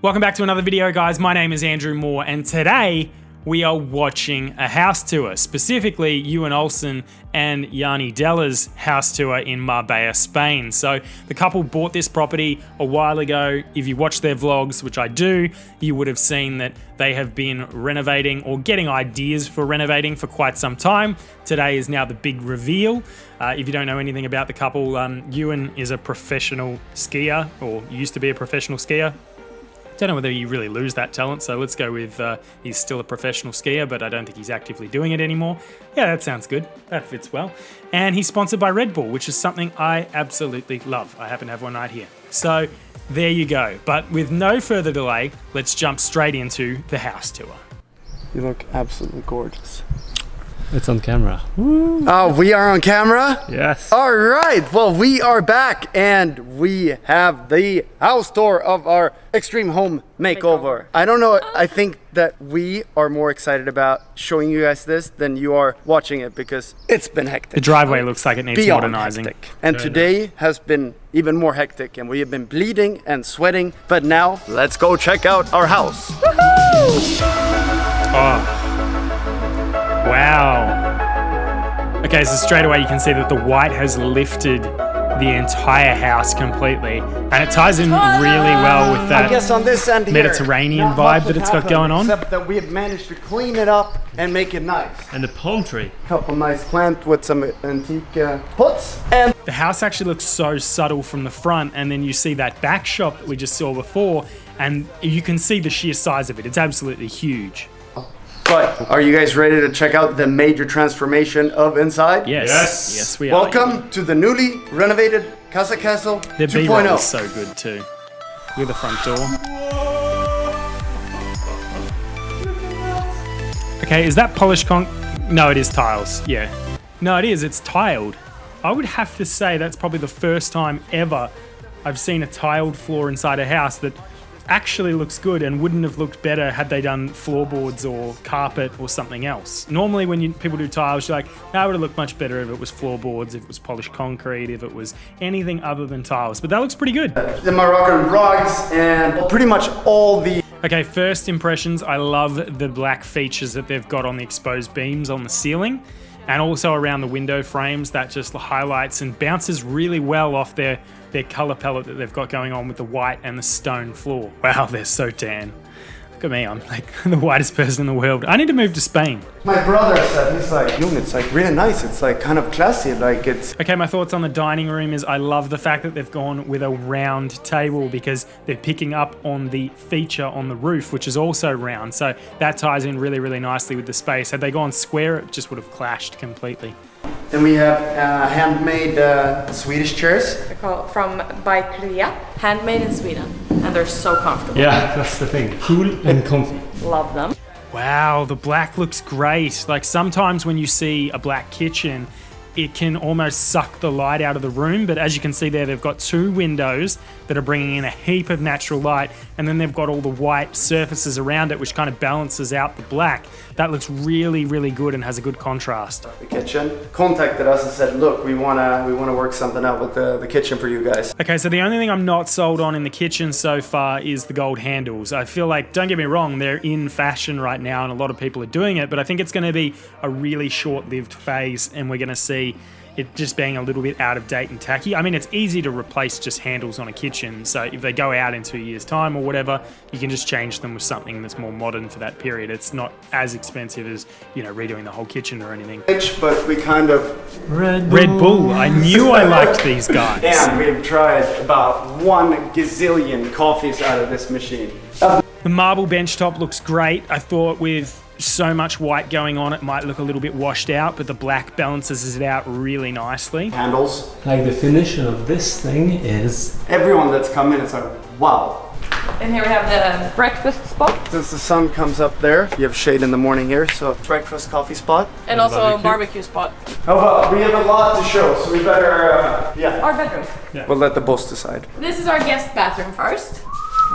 Welcome back to another video, guys. My name is Andrew Moore, and today we are watching a house tour, specifically Ewan Olsen and Yanni Della's house tour in Marbella, Spain. So the couple bought this property a while ago. If you watch their vlogs, which I do, you would have seen that they have been renovating or getting ideas for renovating for quite some time. Today is now the big reveal. If you don't know anything about the couple, Ewan is a professional skier, or used to be a professional skier. Don't know whether you really lose that talent, so let's go with he's still a professional skier, but I don't think he's actively doing it anymore. Yeah, that sounds good. That fits well. And he's sponsored by Red Bull, which is something I absolutely love. I happen to have one right here. So there you go. But with no further delay, let's jump straight into the house tour. You look absolutely gorgeous. It's on camera. Woo. Oh, we are on camera? Yes. All right. Well, we are back and we have the house tour of our extreme home makeover. I don't know. I think that we are more excited about showing you guys this than you are watching it because it's been hectic. The driveway looks like it needs Beyond modernizing. Hectic. And today has been even more hectic and we have been bleeding and sweating. But now let's go check out our house. Oh. Wow. Okay, so straight away you can see that the white has lifted the entire house completely, and it ties in really well with that I guess on this end here, Mediterranean vibe that it's got going on. Except that we have managed to clean it up and make it nice. And the palm tree. Couple nice plants with some antique pots. And The house actually looks so subtle from the front, and then you see that back shop that we just saw before, and you can see the sheer size of it. It's absolutely huge. but are you guys ready to check out the major transformation of inside? Yes. Yes. Yes, we are. Welcome to the newly renovated Casa Castle The B-roll 2.0. is so good too. With the front door. Okay, is that polished No, it is tiles. Yeah. No, it is. It's tiled. I would have to say that's probably the first time ever I've seen a tiled floor inside a house that actually looks good and wouldn't have looked better had they done floorboards or carpet or something else. Normally when people do tiles, you're like, that would have looked much better if it was floorboards, if it was polished concrete, if it was anything other than tiles. But that looks pretty good. The Moroccan rugs and pretty much all the Okay, first impressions, I love the black features that they've got on the exposed beams on the ceiling and also around the window frames. That just highlights and bounces really well off their color palette that they've got going on with the white and the stone floor. Wow, they're so tan. Look at me, I'm like the whitest person in the world. I need to move to Spain. My brother said, he's like, Jung, it's like really nice. It's like kind of classy, like it's... Okay, my thoughts on the dining room is I love the fact that they've gone with a round table because they're picking up on the feature on the roof, which is also round. So that ties in really, really nicely with the space. Had they gone square, it just would have clashed completely. Then we have handmade Swedish chairs. They're called from by Krea, handmade in Sweden, and they're so comfortable. Yeah, that's the thing. Cool and comfy. Love them. Wow, the black looks great. Like sometimes when you see a black kitchen, it can almost suck the light out of the room. But as you can see there, they've got two windows that are bringing in a heap of natural light. And then they've got all the white surfaces around it, which kind of balances out the black. That looks really, really good and has a good contrast. The kitchen contacted us and said, look, we wanna work something out with the kitchen for you guys. Okay, so the only thing I'm not sold on in the kitchen so far is the gold handles. I feel like, don't get me wrong, they're in fashion right now and a lot of people are doing it, but I think it's going to be a really short-lived phase and we're going to see it just being a little bit out of date and tacky. I mean, it's easy to replace just handles on a kitchen, so if they go out in 2 years' time or whatever, you can just change them with something that's more modern for that period. It's not as expensive as, you know, redoing the whole kitchen or anything. But we kind of... Red Bull. I knew I liked these guys. And we've tried about 1 gazillion coffees out of this machine. The marble bench top looks great. I thought with so much white going on, it might look a little bit washed out, but the black balances it out really nicely. Handles. Like the finish of this thing is... Everyone that's come in is like, wow. And here we have the breakfast spot. Since the sun comes up there, you have shade in the morning here, so breakfast coffee spot. And also a barbecue spot. Oh, well, we have a lot to show, so we better, yeah. Our bedroom. We'll let the boss decide. This is our guest bathroom first.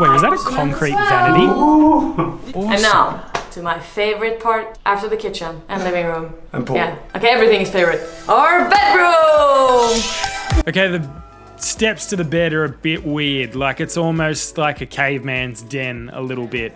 Wait, is that a concrete vanity? Awesome. And now, to my favorite part after the kitchen and living room. And pool. Yeah, okay, everything is favorite. Our bedroom! Okay, the steps to the bed are a bit weird. Like it's almost like a caveman's den a little bit.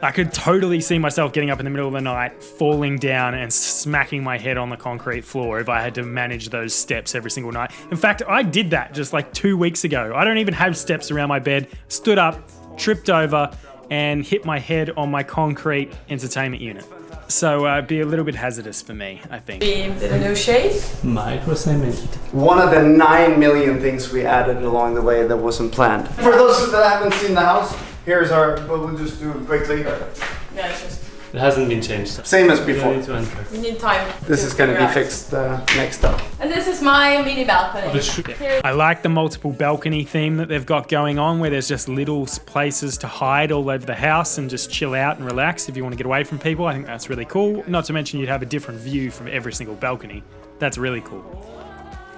I could totally see myself getting up in the middle of the night, falling down and smacking my head on the concrete floor if I had to manage those steps every single night. In fact, I did that just like 2 weeks ago. I don't even have steps around my bed. Stood up, tripped over, and hit my head on my concrete entertainment unit. So it'd be a little bit hazardous for me, I think. We did a new shade. Micro cement. One of the 9 million things we added along the way that wasn't planned. For those that haven't seen the house, here's our, we'll just do it quickly. Yeah, it's just It hasn't been changed. Same as You before. don't need to enter. we need time. This is gonna figure be out. fixed next up. And this is my mini balcony. But should- Here I like the multiple balcony theme that they've got going on where there's just little places to hide all over the house and just chill out and relax if you want to get away from people. I think that's really cool. Not to mention you'd have a different view from every single balcony. That's really cool.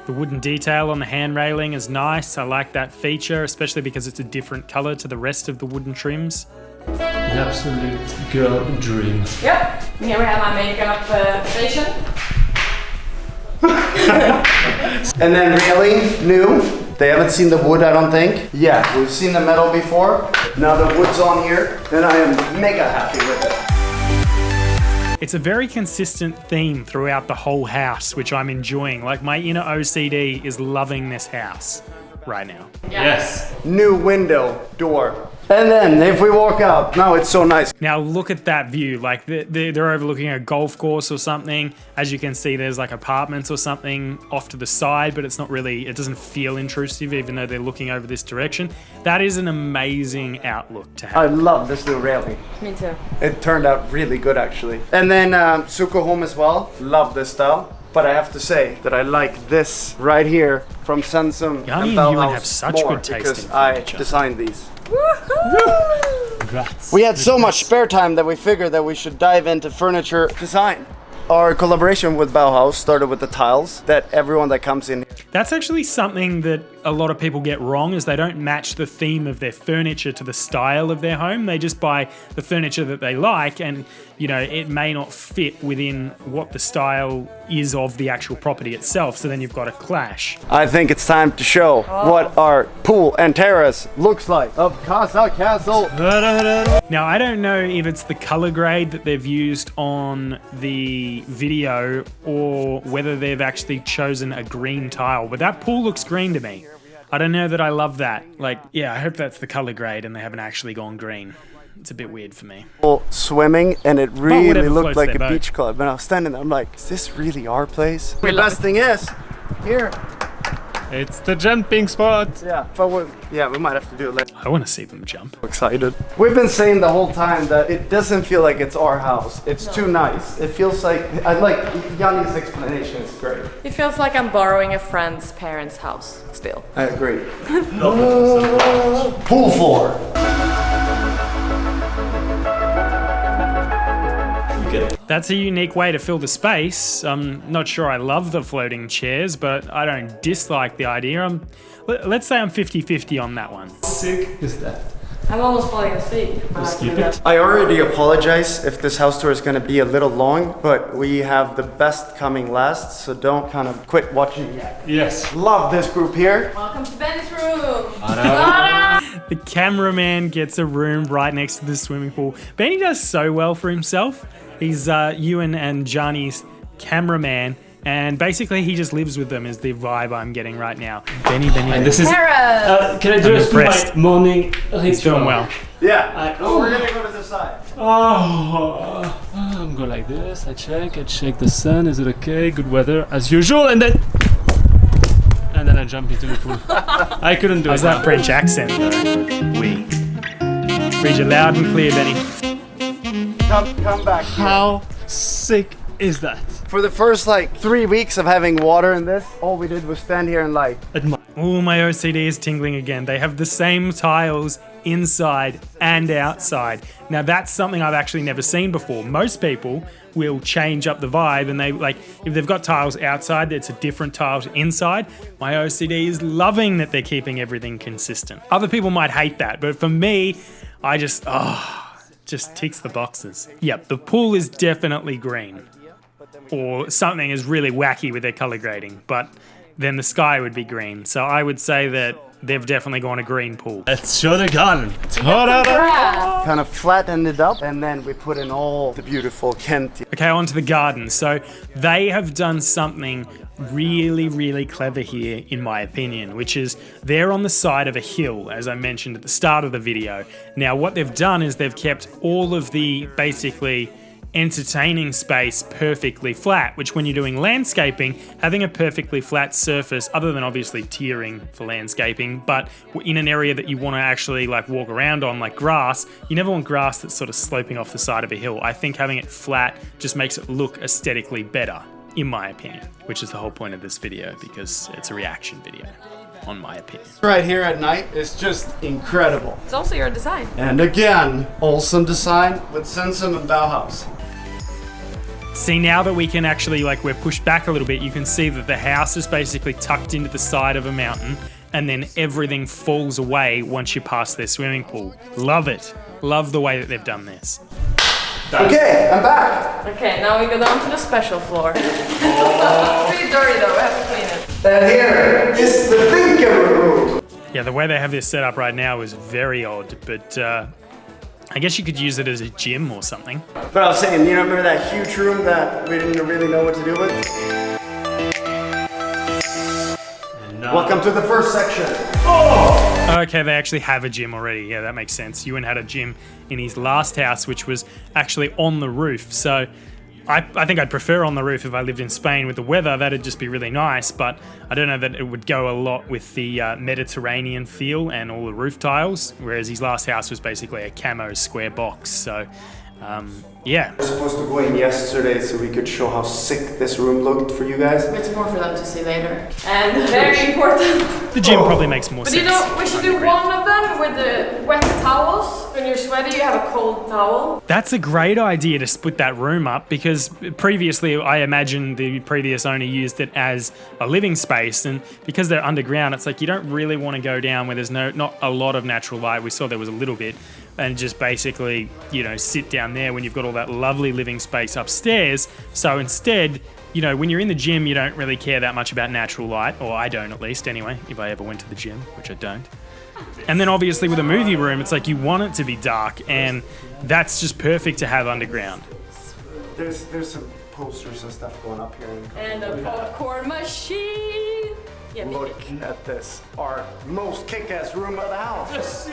The wooden detail on the hand railing is nice. I like that feature, especially because it's a different color to the rest of the wooden trims. An absolute girl dream. Yep. Here we have my makeup station. And then railing, new. They haven't seen the wood, I don't think. Yeah, we've seen the metal before. Now the wood's on here, and I am mega happy with it. It's a very consistent theme throughout the whole house, which I'm enjoying. Like my inner OCD is loving this house right now. Yes. New window, door. And then if we walk out, now it's so nice. Now look at that view, like they're overlooking a golf course or something. As you can see, there's like apartments or something off to the side, but it's not really, it doesn't feel intrusive even though they're looking over this direction. That is an amazing outlook to I have. love this new railing. Me too. It turned out really good actually. And then Suko Home as well. Love this style. But I have to say that I like this right here from Samsung Yanni and and Ewan Bauhaus have such more good taste because in I furniture. designed these. Congrats. We had so much spare time that we figured that we should dive into furniture design. Our collaboration with Bauhaus started with the tiles that everyone that comes in. That's actually something that a lot of people get wrong is they don't match the theme of their furniture to the style of their home. They just buy the furniture that they like and, you know, it may not fit within what the style is of the actual property itself. So then you've got a clash. I think it's time to show what our pool and terrace looks like of Casa Castle. Now, I don't know if it's the color grade that they've used on the video or whether they've actually chosen a green tile, but that pool looks green to me. I don't know that I love that. Like, yeah, I hope that's the color grade and they haven't actually gone green. It's a bit weird for me. Swimming and it really whatever looked floats like their a boat. beach club. And I was standing there, I'm like, is this really our place? The best thing is, here. It's the jumping spot. Yeah, but we might have to do it later. I want to see them jump. Excited. We've been saying the whole time that it doesn't feel like it's our house. It's too nice. It feels like, I like Yanni's explanation, it's great. It feels like I'm borrowing a friend's parents' house still. I agree. Pool floor. That's a unique way to fill the space. I'm not sure I love the floating chairs, but I don't dislike the idea. Let's say I'm 50-50 on that one. Sick is that? I'm almost falling asleep. Just keep it. I already apologize if this house tour is going to be a little long, but we have the best coming last, so don't kind of quit watching yet. Yes. Love this group here. Welcome to Ben's room. The cameraman gets a room right next to the swimming pool. Benny does so well for himself. He's Ewan and Johnny's cameraman, and basically he just lives with them is the vibe I'm getting right now. Benny. And this is. Tara. Can I do impressed. my morning ritual? He's doing well. Yeah. We're going to go to the side. I'm going like this. I check the sun. Is it okay? Good weather as usual, and then I jump into the pool. I couldn't do How's it. that French accent though? We. Read you loud and clear, Benny. Come back here. How sick is that? For the first like 3 weeks of having water in this, all we did was stand here and like, Admire. Oh, my OCD is tingling again. They have the same tiles inside and outside. Now that's something I've actually never seen before. Most people will change up the vibe and they like, if they've got tiles outside, it's a different tile to inside. My OCD is loving that they're keeping everything consistent. Other people might hate that, but for me, I just ticks the boxes. Yep, the pool is definitely green. Or something is really wacky with their color grading, but then the sky would be green. So I would say that they've definitely gone a green pool. Let's show the garden. Ta-da-da! Kind of flattened it up, and then we put in all the beautiful Kent. Okay, on to the garden. So they have done something really, really clever here, in my opinion, which is they're on the side of a hill, as I mentioned at the start of the video. Now, what they've done is they've kept all of the basically entertaining space perfectly flat, which when you're doing landscaping, having a perfectly flat surface, other than obviously tiering for landscaping, but in an area that you want to actually like walk around on, like grass, you never want grass that's sort of sloping off the side of a hill. I think having it flat just makes it look aesthetically better, in my opinion, which is the whole point of this video, because it's a reaction video, on my opinion. Right here at night is just incredible. It's also your design. And again, awesome design with Sensum and Bauhaus. See, now that we can actually, like, we're pushed back a little bit, you can see that the house is basically tucked into the side of a mountain, and then everything falls away once you pass their swimming pool. Love it. Love the way that they've done this. Okay, I'm back. Okay, now we go down to the special floor. It's pretty dirty though, we have to clean it. And here is the thinker room. Yeah, the way they have this set up right now is very odd, but I guess you could use it as a gym or something. But I was saying, you know, remember that huge room that we didn't really know what to do with? Welcome to the first section. Oh! Okay, they actually have a gym already. Yeah, that makes sense. Ewan had a gym in his last house, which was actually on the roof. So I think I'd prefer on the roof if I lived in Spain with the weather. That'd just be really nice, but I don't know that it would go a lot with the Mediterranean feel and all the roof tiles, whereas his last house was basically a camo square box. So, yeah. We were supposed to go in yesterday so we could show how sick this room looked for you guys. It's more for them to see later. And very important. The gym probably makes more But sense. you know, we should do one of them with the wet towels. When you're sweaty, you have a cold towel. That's a great idea to split that room up, because previously I imagine the previous owner used it as a living space, and because they're underground, it's like you don't really want to go down where there's not a lot of natural light. We saw there was a little bit, and just basically, you know, sit down there when you've got all that lovely living space upstairs. So instead, you know, when you're in the gym, you don't really care that much about natural light, or I don't at least anyway, if I ever went to the gym, which I don't. And then obviously with a movie room, it's like you want it to be dark, and that's just perfect to have underground. There's some posters and stuff going up here. And a popcorn machine. Yeah, Look at this, our most kick-ass room of the house.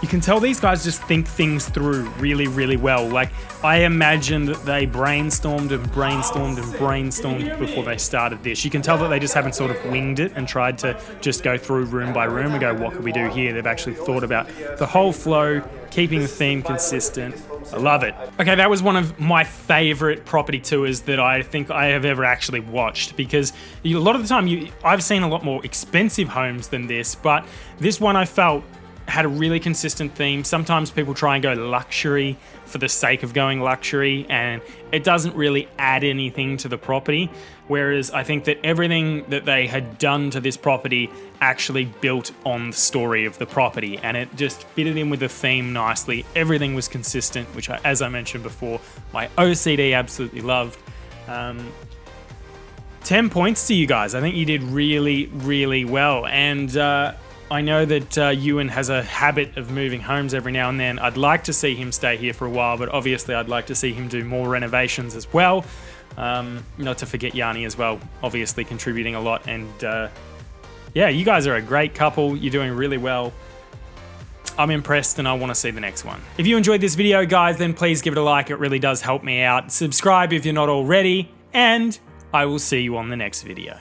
You can tell these guys just think things through really, really well. Like, I imagine that they brainstormed before they started this. You can tell that they just haven't sort of winged it and tried to just go through room by room and go, what could we do here? They've actually thought about the whole flow, keeping the theme consistent. I love it. Okay, that was one of my favorite property tours that I think I have ever actually watched, because a lot of the time I've seen a lot more expensive homes than this, but this one I felt had a really consistent theme. Sometimes people try and go luxury for the sake of going luxury, and it doesn't really add anything to the property. Whereas I think that everything that they had done to this property actually built on the story of the property, and it just fitted in with the theme nicely. Everything was consistent, which, as I mentioned before, my OCD absolutely loved. 10 points to you guys. I think you did really, really well. And I know that Ewan has a habit of moving homes every now and then. I'd like to see him stay here for a while, but obviously I'd like to see him do more renovations as well. Not to forget Yanni as well, obviously contributing a lot. And yeah, you guys are a great couple. You're doing really well. I'm impressed, and I want to see the next one. If you enjoyed this video, guys, then please give it a like. It really does help me out. Subscribe if you're not already, and I will see you on the next video.